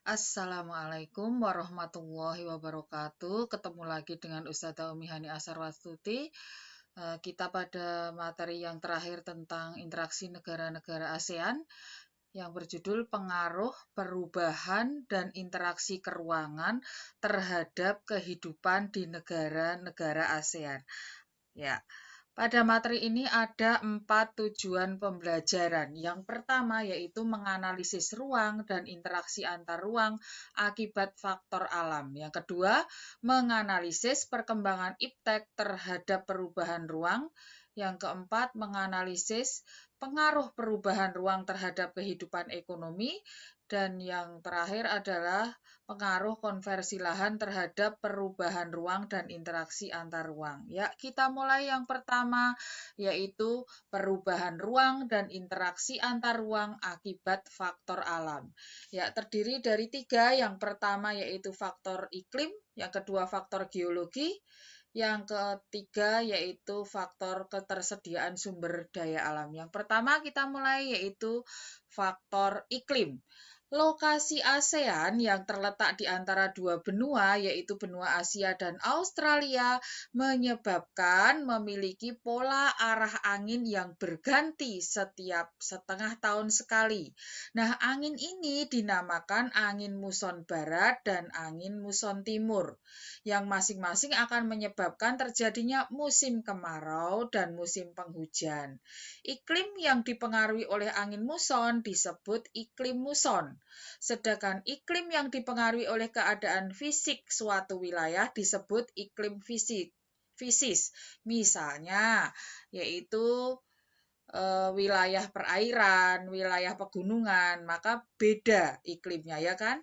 Assalamualaikum warahmatullahi wabarakatuh. Ketemu lagi dengan Ustazah Umi Hani Asarwastuti. Kita pada materi yang terakhir tentang interaksi negara-negara ASEAN yang berjudul pengaruh perubahan dan interaksi keruangan terhadap kehidupan di negara-negara ASEAN. Ya, pada materi ini ada 4 tujuan pembelajaran. Yang pertama yaitu menganalisis ruang dan interaksi antar ruang akibat faktor alam. Yang kedua, menganalisis perkembangan iptek terhadap perubahan ruang. Yang keempat, menganalisis pengaruh perubahan ruang terhadap kehidupan ekonomi. Dan yang terakhir adalah pengaruh konversi lahan terhadap perubahan ruang dan interaksi antar ruang. Ya, kita mulai yang pertama, yaitu perubahan ruang dan interaksi antar ruang akibat faktor alam. Ya, terdiri dari 3. Yang pertama yaitu faktor iklim, yang kedua faktor geologi, yang ketiga yaitu faktor ketersediaan sumber daya alam. Yang pertama kita mulai yaitu faktor iklim. Lokasi ASEAN yang terletak di antara dua benua, yaitu benua Asia dan Australia, menyebabkan memiliki pola arah angin yang berganti setiap setengah tahun sekali. Nah, angin ini dinamakan angin muson barat dan angin muson timur, yang masing-masing akan menyebabkan terjadinya musim kemarau dan musim penghujan. Iklim yang dipengaruhi oleh angin muson disebut iklim muson. Sedangkan iklim yang dipengaruhi oleh keadaan fisik suatu wilayah disebut iklim fisis. Misalnya, yaitu wilayah perairan, wilayah pegunungan, maka beda iklimnya ya kan?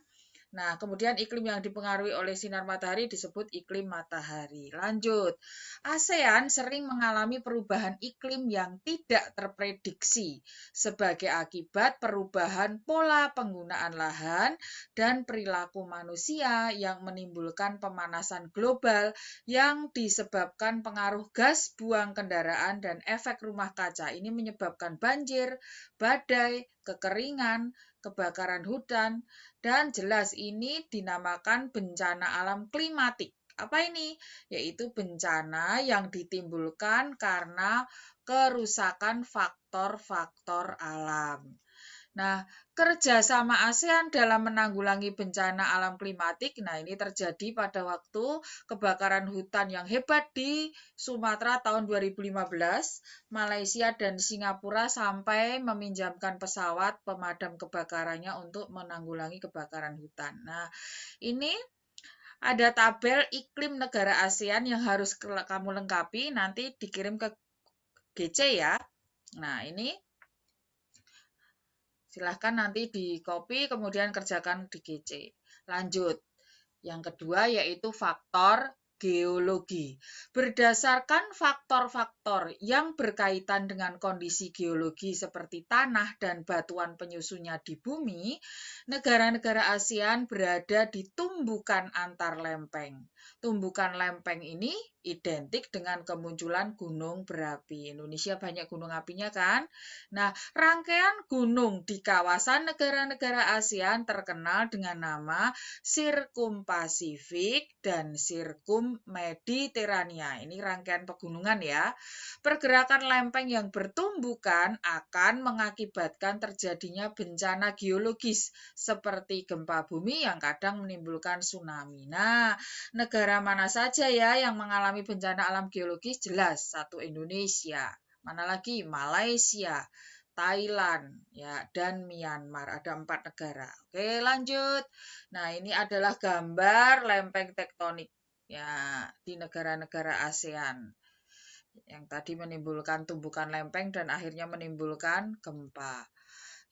Nah, kemudian iklim yang dipengaruhi oleh sinar matahari disebut iklim matahari. Lanjut, ASEAN sering mengalami perubahan iklim yang tidak terprediksi sebagai akibat perubahan pola penggunaan lahan dan perilaku manusia yang menimbulkan pemanasan global yang disebabkan pengaruh gas buang kendaraan dan efek rumah kaca. Ini menyebabkan banjir, badai, kekeringan, kebakaran hutan, dan jelas ini dinamakan bencana alam klimatik. Apa ini? Yaitu bencana yang ditimbulkan karena kerusakan faktor-faktor alam. Nah, kerjasama ASEAN dalam menanggulangi bencana alam klimatik, nah ini terjadi pada waktu kebakaran hutan yang hebat di Sumatera tahun 2015, Malaysia dan Singapura sampai meminjamkan pesawat pemadam kebakarannya untuk menanggulangi kebakaran hutan. Nah, ini ada tabel iklim negara ASEAN yang harus kamu lengkapi, nanti dikirim ke GC ya. Nah, ini silahkan nanti di copy kemudian kerjakan di GC. Lanjut. Yang kedua yaitu faktor geologi. Berdasarkan faktor-faktor yang berkaitan dengan kondisi geologi seperti tanah dan batuan penyusunnya di bumi, negara-negara ASEAN berada di tumbukan antar lempeng. Tumbukan lempeng ini identik dengan kemunculan gunung berapi. Indonesia banyak gunung apinya kan? Nah, rangkaian gunung di kawasan negara-negara ASEAN terkenal dengan nama Sirkum Pasifik dan Sirkum Mediterania. Ini rangkaian pegunungan ya. Pergerakan lempeng yang bertumbukan akan mengakibatkan terjadinya bencana geologis seperti gempa bumi yang kadang menimbulkan tsunami. Nah, negara mana saja ya yang mengalami bencana alam geologis? Jelas, satu Indonesia. Mana lagi? Malaysia, Thailand, ya, dan Myanmar. Ada 4 negara. Oke, lanjut. Nah, ini adalah gambar lempeng tektonik ya di negara-negara ASEAN yang tadi menimbulkan tumbukan lempeng dan akhirnya menimbulkan gempa.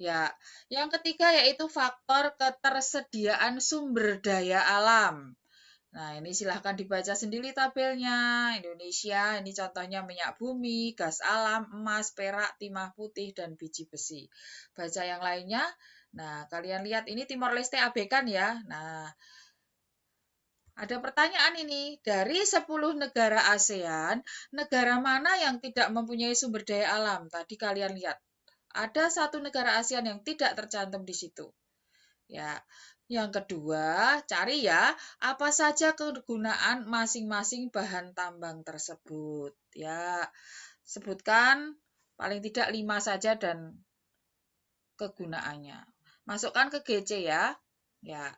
Ya, yang ketiga yaitu faktor ketersediaan sumber daya alam. Nah, ini silahkan dibaca sendiri tabelnya. Indonesia, ini contohnya minyak bumi, gas alam, emas, perak, timah putih, dan biji besi. Baca yang lainnya. Nah, kalian lihat ini Timor Leste abaikan ya. Nah, ada pertanyaan ini, dari 10 negara ASEAN, negara mana yang tidak mempunyai sumber daya alam? Tadi kalian lihat, ada satu negara ASEAN yang tidak tercantum di situ. Ya. Yang kedua, cari ya apa saja kegunaan masing-masing bahan tambang tersebut. Ya, sebutkan paling tidak 5 saja dan kegunaannya. Masukkan ke GC ya. Ya.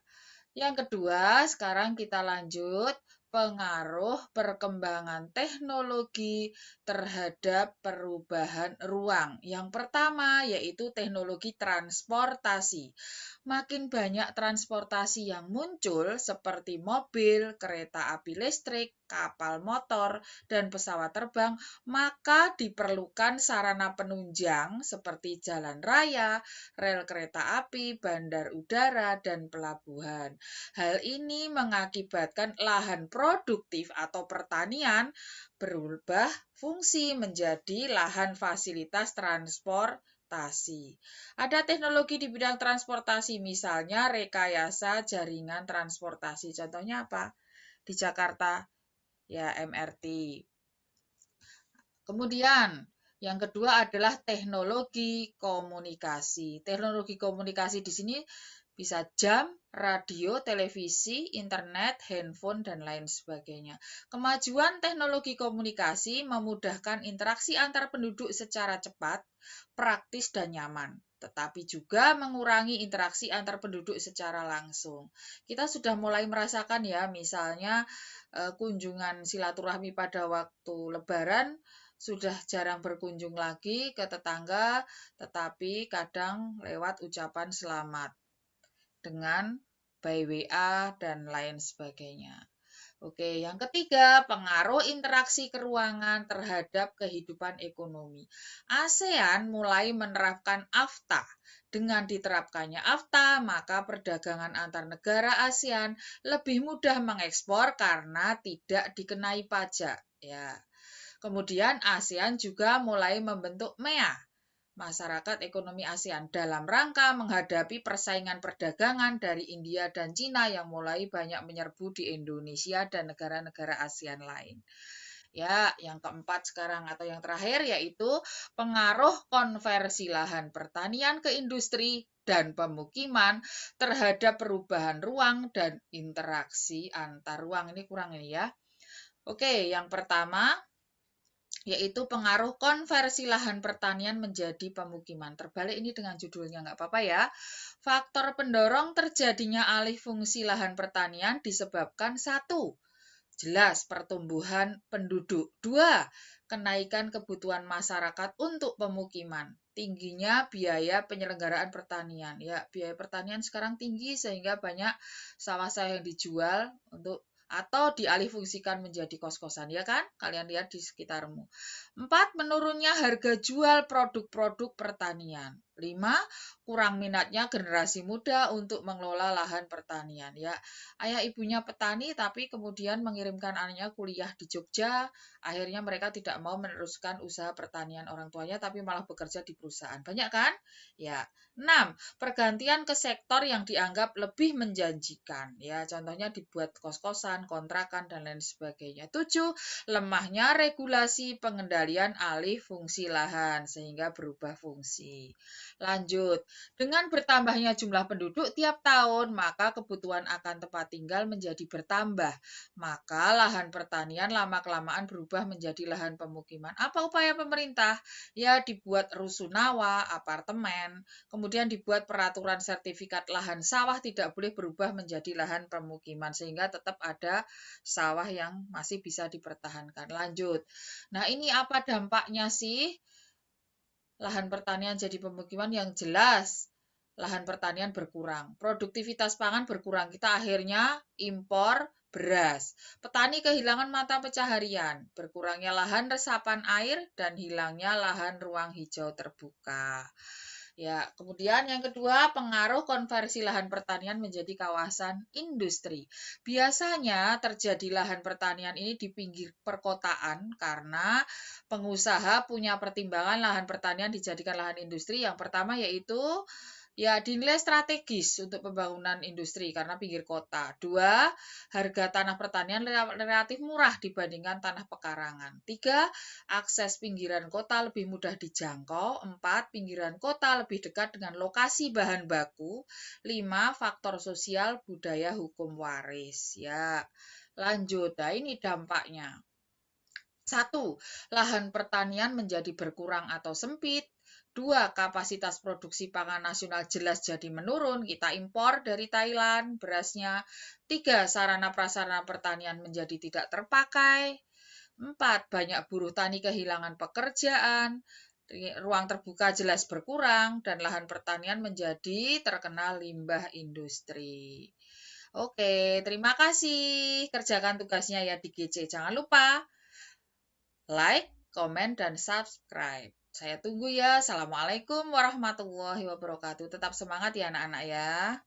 Yang kedua, sekarang kita lanjut pengaruh perkembangan teknologi terhadap perubahan ruang. Yang pertama yaitu teknologi transportasi. Makin banyak transportasi yang muncul seperti mobil, kereta api listrik, kapal motor, dan pesawat terbang, maka diperlukan sarana penunjang seperti jalan raya, rel kereta api, bandar udara, dan pelabuhan. Hal ini mengakibatkan lahan produktif atau pertanian berubah fungsi menjadi lahan fasilitas transportasi. Ada teknologi di bidang transportasi, misalnya rekayasa jaringan transportasi. Contohnya apa? Di Jakarta, ya MRT. Kemudian, yang kedua adalah teknologi komunikasi. Teknologi komunikasi di sini bisa jam, radio, televisi, internet, handphone, dan lain sebagainya. Kemajuan teknologi komunikasi memudahkan interaksi antar penduduk secara cepat, praktis, dan nyaman, tetapi juga mengurangi interaksi antar penduduk secara langsung. Kita sudah mulai merasakan ya, misalnya kunjungan silaturahmi pada waktu Lebaran sudah jarang berkunjung lagi ke tetangga, tetapi kadang lewat ucapan selamat dengan by WA dan lain sebagainya. Oke, yang ketiga, pengaruh interaksi keruangan terhadap kehidupan ekonomi. ASEAN mulai menerapkan AFTA. Dengan diterapkannya AFTA, maka perdagangan antar negara ASEAN lebih mudah mengekspor karena tidak dikenai pajak. Ya. Kemudian ASEAN juga mulai membentuk MEA, Masyarakat Ekonomi ASEAN, dalam rangka menghadapi persaingan perdagangan dari India dan Cina yang mulai banyak menyerbu di Indonesia dan negara-negara ASEAN lain. Ya, yang keempat sekarang atau yang terakhir yaitu pengaruh konversi lahan pertanian ke industri dan pemukiman terhadap perubahan ruang dan interaksi antar ruang. Ini kurang ini ya. Oke, yang pertama yaitu pengaruh konversi lahan pertanian menjadi pemukiman. Terbalik ini dengan judulnya, nggak apa-apa ya. Faktor pendorong terjadinya alih fungsi lahan pertanian disebabkan 1. Jelas pertumbuhan penduduk. 2. Kenaikan kebutuhan masyarakat untuk pemukiman. Tingginya biaya penyelenggaraan pertanian. Ya, biaya pertanian sekarang tinggi sehingga banyak sawah-sawah yang dijual untuk atau dialihfungsikan menjadi kos-kosan, ya kan? Kalian lihat di sekitarmu. 4. Menurunnya harga jual produk-produk pertanian. 5. Kurang minatnya generasi muda untuk mengelola lahan pertanian. Ya, ayah ibunya petani tapi kemudian mengirimkan anaknya kuliah di Jogja, akhirnya mereka tidak mau meneruskan usaha pertanian orang tuanya tapi malah bekerja di perusahaan. Banyak kan? Ya. 6. Pergantian ke sektor yang dianggap lebih menjanjikan. Ya, contohnya dibuat kos-kosan, kontrakan, dan lain sebagainya. 7. Lemahnya regulasi pengendalian alih fungsi lahan sehingga berubah fungsi. Lanjut. Dengan bertambahnya jumlah penduduk tiap tahun, maka kebutuhan akan tempat tinggal menjadi bertambah. Maka lahan pertanian lama-kelamaan berubah menjadi lahan pemukiman. Apa upaya pemerintah? Ya, dibuat rusunawa, apartemen, kemudian dibuat peraturan sertifikat lahan sawah tidak boleh berubah menjadi lahan pemukiman sehingga tetap ada sawah yang masih bisa dipertahankan. Lanjut. Nah, ini apa dampaknya sih? Lahan pertanian jadi pemukiman yang jelas. Lahan pertanian berkurang, produktivitas pangan berkurang. Kita akhirnya impor beras. Petani kehilangan mata pencaharian, berkurangnya lahan resapan air dan hilangnya lahan ruang hijau terbuka. Ya, kemudian yang kedua, pengaruh konversi lahan pertanian menjadi kawasan industri. Biasanya terjadi lahan pertanian ini di pinggir perkotaan karena pengusaha punya pertimbangan lahan pertanian dijadikan lahan industri. Yang pertama yaitu Ya, dinilai strategis untuk pembangunan industri karena pinggir kota. 2, harga tanah pertanian relatif murah dibandingkan tanah pekarangan. 3, akses pinggiran kota lebih mudah dijangkau. 4, pinggiran kota lebih dekat dengan lokasi bahan baku. 5, faktor sosial, budaya, hukum waris. Ya, lanjut. Nah, ini dampaknya. 1. Lahan pertanian menjadi berkurang atau sempit. 2. Kapasitas produksi pangan nasional jelas jadi menurun. Kita impor dari Thailand berasnya. 3. Sarana prasarana pertanian menjadi tidak terpakai. 4. Banyak buruh tani kehilangan pekerjaan. Ruang terbuka jelas berkurang dan lahan pertanian menjadi terkena limbah industri. Oke, terima kasih. Kerjakan tugasnya ya di GC. Jangan lupa like, komen, dan subscribe. Saya tunggu ya. Assalamualaikum warahmatullahi wabarakatuh. Tetap semangat ya anak-anak ya.